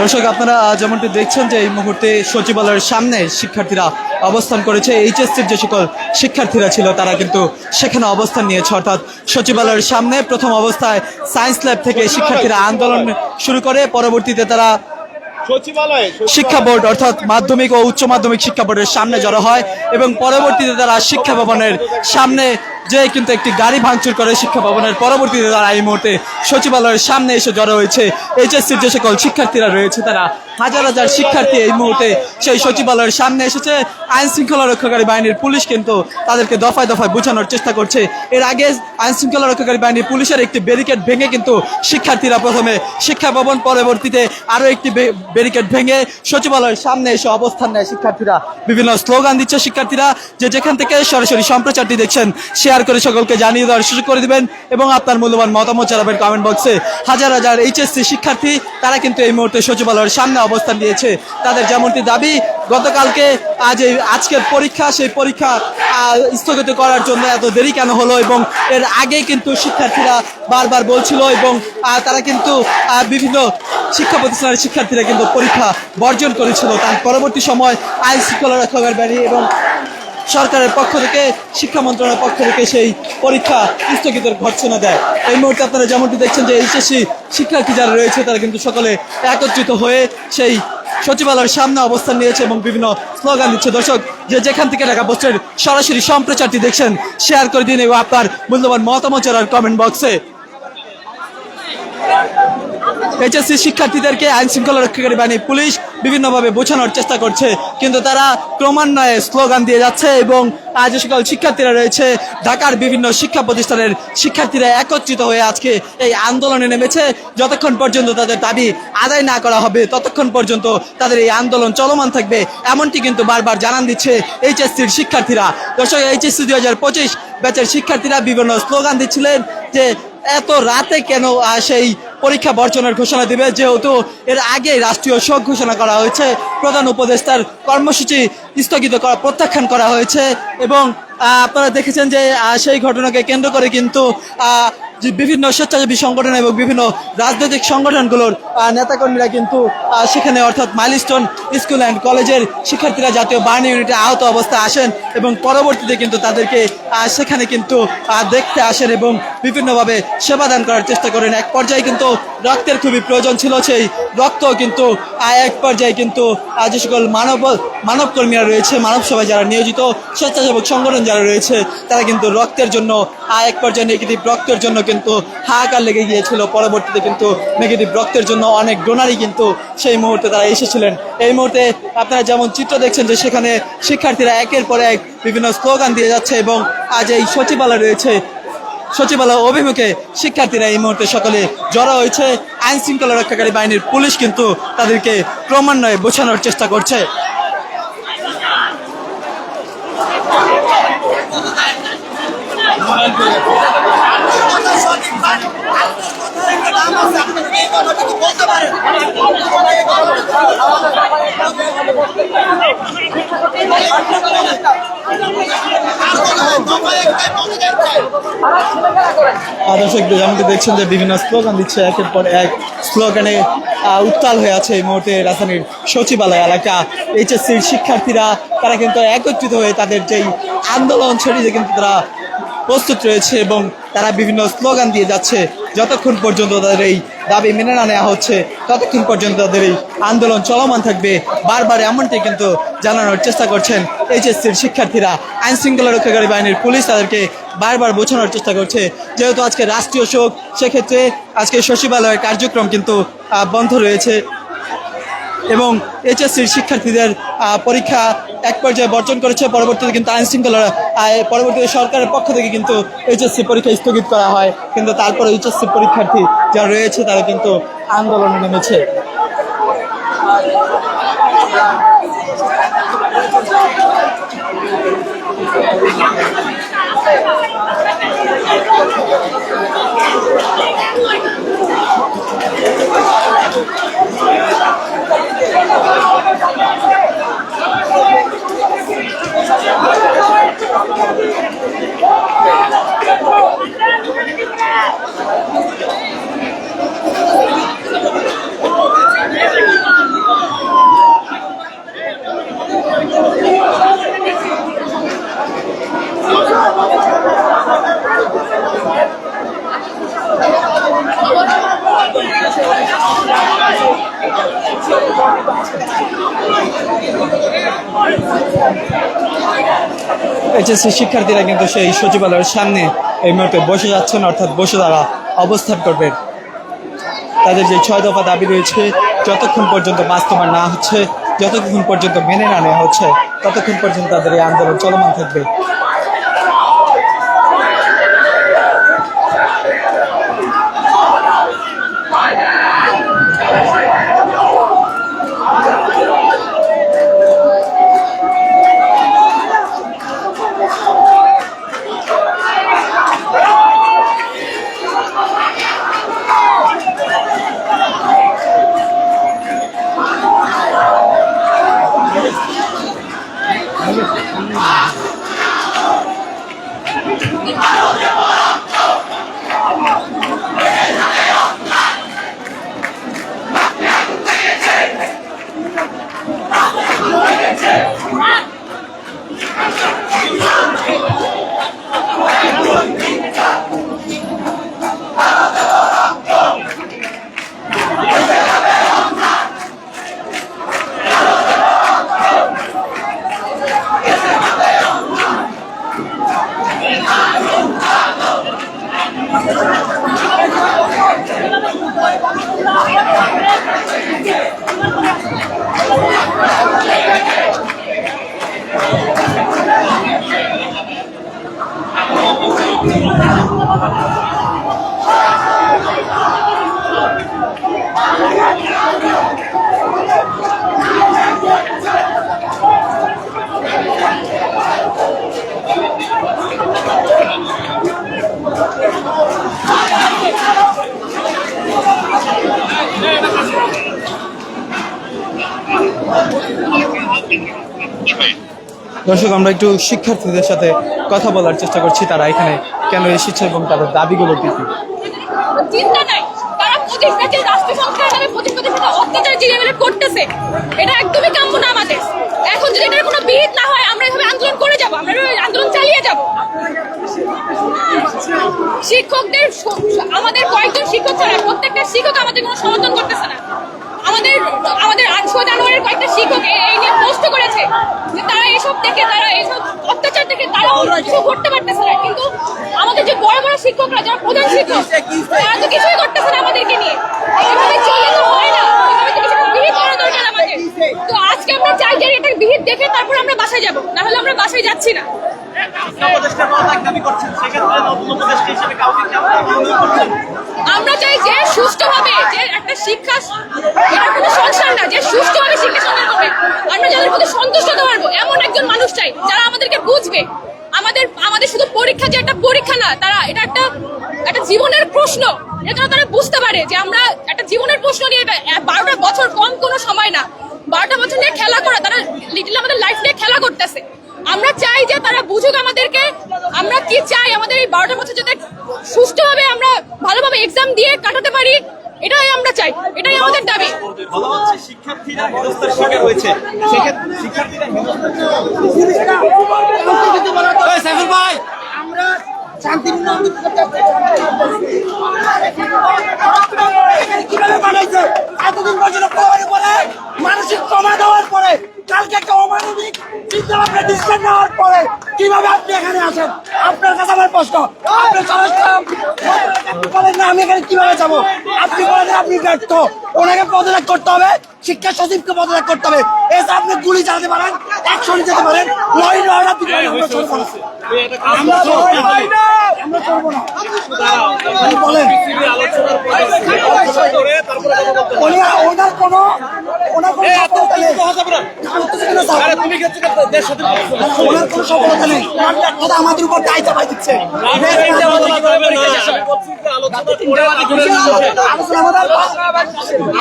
দর্শক, আপনারা যেমনটি দেখছেন যে এই মুহূর্তে সচিবালয়ের সামনে শিক্ষার্থীরা অবস্থান করেছে। এইচএসসির যে সকল শিক্ষার্থীরা ছিল তারা কিন্তু সেখানে অবস্থান নিয়েছে, অর্থাৎ সচিবালয়ের সামনে প্রথম অবস্থায় সায়েন্স ল্যাব থেকে শিক্ষার্থীরা আন্দোলন শুরু করে, পরবর্তীতে তারা শিক্ষা বোর্ড অর্থাৎ মাধ্যমিক ও উচ্চ মাধ্যমিক শিক্ষা বোর্ডের সামনে জড়ো হয় এবং পরবর্তীতে তারা শিক্ষা ভবনের সামনে যে কিন্তু একটি গাড়ি ভাঙচুর করে শিক্ষা ভবনের। পরবর্তীতে তারা এই মুহূর্তে সচিবালয়ের সামনে এসে জড়ো হয়েছে। এইচএসসির যে সকল শিক্ষার্থীরা রয়েছে তারা হাজার হাজার শিক্ষার্থী এই মুহূর্তে সেই সচিবালয়ের সামনে এসেছে। আইন শৃঙ্খলা রক্ষাকারী বাহিনীর পুলিশ কিন্তু তাদেরকে দফায় দফায় বোঝানোর চেষ্টা করছে। এর আগে আইন শৃঙ্খলা রক্ষাকারী বাহিনীর পুলিশের একটি ব্যারিকেড ভেঙে কিন্তু শিক্ষার্থীরা প্রথমে শিক্ষা ভবন, পরবর্তীতে আরও একটি ব্যারিকেড ভেঙে সচিবালয়ের সামনে এসে অবস্থান নেয় শিক্ষার্থীরা। বিভিন্ন স্লোগান দিচ্ছে শিক্ষার্থীরা। যেখান থেকে সরাসরি সম্প্রচারটি দেখছেন শেয়ার করে সকলকে জানিয়ে দেওয়ার সুযোগ করে দিবেন এবং আপনার মূল্যবান মতামত জানাবেন কমেন্ট বক্সে। হাজার হাজার এইচএসসি শিক্ষার্থী তারা কিন্তু এই মুহূর্তে সচিবালয়ের সামনে অবস্থান নিয়েছে। তাদের যেমনটি দাবি, গতকালকে আজকের পরীক্ষা, সেই পরীক্ষা স্থগিত করার জন্য এত দেরি কেন হলো, এবং এর আগে কিন্তু শিক্ষার্থীরা বারবার বলছিল এবং তারা কিন্তু বিভিন্ন শিক্ষা প্রতিষ্ঠানের শিক্ষার্থীরা কিন্তু পরীক্ষা বর্জন করেছিল। তার পরবর্তী সময় আইন শৃঙ্খলা রক্ষাকারী বাহিনী এবং সরকারের পক্ষ থেকে, শিক্ষা মন্ত্রণালয়ের পক্ষ থেকে সেই পরীক্ষা স্থগিতের ঘোষণা দেয়। এই মুহূর্তে আপনারা যেমনটি দেখছেন যে এইচএসসি শিক্ষার্থী যারা রয়েছে তারা কিন্তু সকলে একত্রিত হয়ে সেই সচিবালয়ের সামনে অবস্থান নিয়েছে এবং বিভিন্ন স্লোগান দিচ্ছে। দর্শক, যেখান থেকে ঢাকা পোস্টের সরাসরি সম্প্রচারটি দেখছেন শেয়ার করে দিন এবং আপনার মূল্যবান মতামত জানান কমেন্ট বক্সে। এইচএসসি শিক্ষার্থীদেরকে আইন শৃঙ্খলা রক্ষাকারী বাহিনী পুলিশ বিভিন্নভাবে বোঝানোর চেষ্টা করছে, কিন্তু তারা ক্রমান্বয়ে স্লোগান দিয়ে যাচ্ছে এবং যে সকল শিক্ষার্থীরা রয়েছে ঢাকার বিভিন্ন শিক্ষা প্রতিষ্ঠানের শিক্ষার্থীরা একত্রিত হয়ে আজকে এই আন্দোলনে নেমেছে। যতক্ষণ পর্যন্ত তাদের দাবি আদায় না করা হবে ততক্ষণ পর্যন্ত তাদের এই আন্দোলন চলমান থাকবে, এমনটি কিন্তু বারবার জানান দিচ্ছে এইচএসসির শিক্ষার্থীরা। দর্শক, এইচএসসি 2025 ব্যাচের শিক্ষার্থীরা বিভিন্ন স্লোগান দিচ্ছিলেন যে এত রাতে কেন সেই পরীক্ষা বর্জনের ঘোষণা দিবে, যেহেতু এর আগে রাষ্ট্রীয় শোক ঘোষণা করা হয়েছে, প্রধান উপদেষ্টার কর্মসূচি স্থগিত করা, প্রত্যাখ্যান করা হয়েছে এবং আপনারা দেখেছেন যে সেই ঘটনাকে কেন্দ্র করে কিন্তু বিভিন্ন স্বেচ্ছাসেবী সংগঠন এবং বিভিন্ন রাজনৈতিক সংগঠনগুলোর নেতাকর্মীরা কিন্তু সেখানে অর্থাৎ মাইলস্টোন স্কুল অ্যান্ড কলেজের শিক্ষার্থীরা জাতীয় বাহিনী ইউনিটে আহত অবস্থায় আসেন এবং পরবর্তীতে কিন্তু তাদেরকে সেখানে কিন্তু দেখতে আসেন এবং বিভিন্নভাবে সেবাদান করার চেষ্টা করেন। এক পর্যায়ে কিন্তু রক্তের খুবই প্রয়োজন ছিল, সেই রক্ত কিন্তু এক পর্যায়ে কিন্তু যে সকল মানবকর্মীরা রয়েছে, মানব সেবায় যারা নিয়োজিত, স্বেচ্ছাসেবক সংগঠন যারা রয়েছে তারা কিন্তু রক্তের জন্য এক পর্যায়ে নেগেটিভ রক্তের জন্য কিন্তু হাহাকার লেগে গিয়েছিল। পরবর্তীতে কিন্তু নেগেটিভ রক্তের জন্য অনেক ডোনারই কিন্তু সেই মুহূর্তে তারা এসেছিলেন। এই মুহূর্তে আপনারা যেমন চিত্র দেখছেন যে সেখানে শিক্ষার্থীরা একের পর এক বিভিন্ন স্লোগান দিয়ে যাচ্ছে এবং আজ এই সচিবালয় রয়েছে, সচিবালয় অভিমুখে শিক্ষার্থীরা এই মুহূর্তে সকলে জড়ো হয়েছে। আইন শৃঙ্খলা রক্ষাকারী বাহিনীর পুলিশ কিন্তু তাদেরকে ক্রমান্বয়ে বোঝানোর চেষ্টা করছে। দর্শক, যেমনটি দেখছেন যে বিভিন্ন স্লোগান দিচ্ছে, একের পর এক স্লোগানে উত্তাল হয়ে আছে এই মুহূর্তে রাজধানীর সচিবালয় এলাকা। এইচএসসির শিক্ষার্থীরা তারা কিন্তু একত্রিত হয়ে তাদের যেই আন্দোলন সেটিতে কিন্তু তারা প্রস্তুত রয়েছে এবং তারা বিভিন্ন স্লোগান দিয়ে যাচ্ছে। যতক্ষণ পর্যন্ত তাদের এই দাবি মেনে না নেওয়া হচ্ছে ততক্ষণ পর্যন্ত তাদের এই আন্দোলন চলমান থাকবে, বারবার এমনটি কিন্তু জানানোর চেষ্টা করছেন এইচএসসির শিক্ষার্থীরা। আইন শৃঙ্খলা রক্ষাকারী বাহিনীর পুলিশ তাদেরকে বারবার বোঝানোর চেষ্টা করছে, যেহেতু আজকে রাষ্ট্রীয় শোক, সেক্ষেত্রে আজকে সচিবালয়ের কার্যক্রম কিন্তু বন্ধ রয়েছে এবং এইচএসসির শিক্ষার্থীদের পরীক্ষা এক পর্যায়ে বর্জন করেছে। পরবর্তীতে কিন্তু আইন শৃঙ্খলা পরবর্তীতে সরকারের পক্ষ থেকে কিন্তু এইচএসসি পরীক্ষা স্থগিত করা হয়, কিন্তু তারপরে এইচএসসি পরীক্ষার্থী যারা রয়েছে তারা কিন্তু আন্দোলনে নেমেছে। এইচএসসি শিক্ষার্থীরা কিন্তু সেই সচিবালয়ের সামনে এই মুহূর্তে বসে যাচ্ছেন, অর্থাৎ বসে তারা অবস্থান করবেন। তাদের যে 6 দফা দাবি রয়েছে যতক্ষণ পর্যন্ত বাস্তবায়ন না হচ্ছে, যতক্ষণ পর্যন্ত মেনে না নেওয়া হচ্ছে, ততক্ষণ পর্যন্ত তাদের এই আন্দোলন চলমান থাকবে। দর্শক, আমরা একটু শিক্ষার্থীদের সাথে কথা বলার চেষ্টা করছি, তারা এখানে কেন এসেছে এবং তাদের দাবিগুলো কি কি। চিন্তা নাই, তারা রাষ্ট্র সংস্কারের নামে অত্যাচার যে করতেছে, এটা একদমই কাম্য না আমাদের। এখন যদি এটার কোনো বিহিত না হয়, আমরা এভাবে আন্দোলন করে যাব, আমরা আন্দোলন চালিয়ে যাব। শিক্ষকদের, আমাদের কয়েকজন শিক্ষক ছাড়া প্রত্যেকটা শিক্ষক আমাদের কোনো সমর্থন করতেছে না। আমাদের 8 জানুয়ারির কয়েকটা শিক্ষক এই নিয়ে পোস্ট করেছে যে তারা এসব থেকে, তারা এসব অত্যাচার থেকে তারা কিছু করতে পারতেছে না। কিন্তু আমাদের যে বড় বড় শিক্ষকরা, যারা প্রধান শিক্ষক, তারা তো কিছুই করতেছে না আমাদেরকে নিয়ে। এইভাবে চলে তো হয় না, এইভাবে তো কিছু বিহিত করা দরকার আমাদের। তো আজকে আমরা চাই যে এটা বিহিত দেখে তারপর আমরা বাসায় যাব, না হলে আমরা বাসায় যাচ্ছি না। আমরা চাই যে সুষ্ঠুভাবে, যে একটা শিক্ষা, এটা কোনো সংসার না, যে সুষ্ঠুভাবে শিক্ষা সঞ্চার করবে। আমরা যাদের প্রতি সন্তুষ্ট হতে পারবো এমন একজন মানুষ চাই, যারা আমাদেরকে বুঝবে। আমাদের শুধু পরীক্ষা যে একটা পরীক্ষা না, তারা এটা একটা জীবনের প্রশ্ন, এটা তারা বুঝতে পারে যে আমরা একটা জীবনের প্রশ্ন নিয়ে, 12টা বছর কম কোনো সময় না, 12টা বছর নিয়ে খেলা করা, তারা লিটল আমাদের লাইফ নিয়ে খেলা করতেছে। আমরা চাই যে তারা বুঝুক আমাদেরকে আমরা কি চাই, আমাদের এই 12টা বছর যাতে সুষ্ঠুভাবে আমরা ভালোভাবে এক্সাম দিয়ে কাটাতে পারি, এটাই আমরা চাই, এটাই আমাদের দাবি। শিক্ষার্থীরা হেনস্থার শিকার হয়েছে, আমরা শান্তিপূর্ণ কিভাবে বানাইছে এতদিন পর্যন্ত পরে মানসিক ট্রমা দেওয়ার পরে, কালকে একটা অমানবিক চিন্তা ভাবনা ডিসিশন নেওয়ার পরে কিভাবে আপনি এখানে আসেন? আপনার কাছে আমার প্রশ্ন, আপনি বলেন না আমি এখানে কিভাবে যাবো? আপনি বলেন আপনি ব্যর্থ, ওনাকে পদত্যাগ করতে হবে, শিক্ষা সচিবকে পদত্যাগ করতে হবে। এসে আপনি গুলি চালাতে পারেন, অ্যাকশন যেতে পারেন, আমরা করবো না। বলেন ওনার কোনো সফলতা নেই, আমাদের উপর দায়িত্ব পাই দিচ্ছে।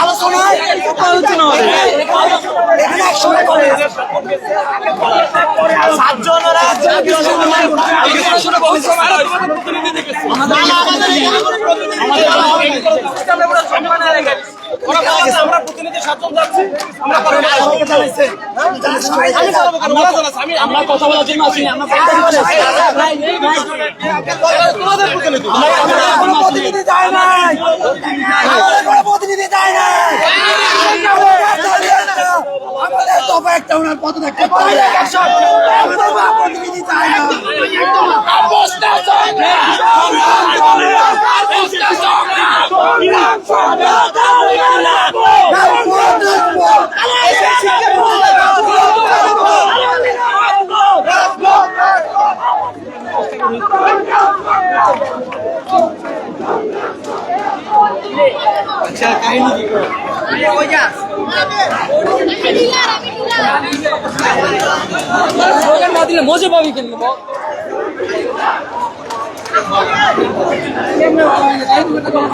আলোচনায় এখানে একসময় করে আমরা প্রতিনিধি 7 জন যাচ্ছি, আমরা কথা বলার জন্য আসিনি, আমরা তোমাদের প্রতিনিধি যায় নাই, প্রতিনিধি যায় নাই, আমাদের দফা একটা ওনার পদত্যাগ করতে হবে। আমাদের প্রতিনিধি চায় না। স্লোগান না দিলে মজা পাবি কিন্তু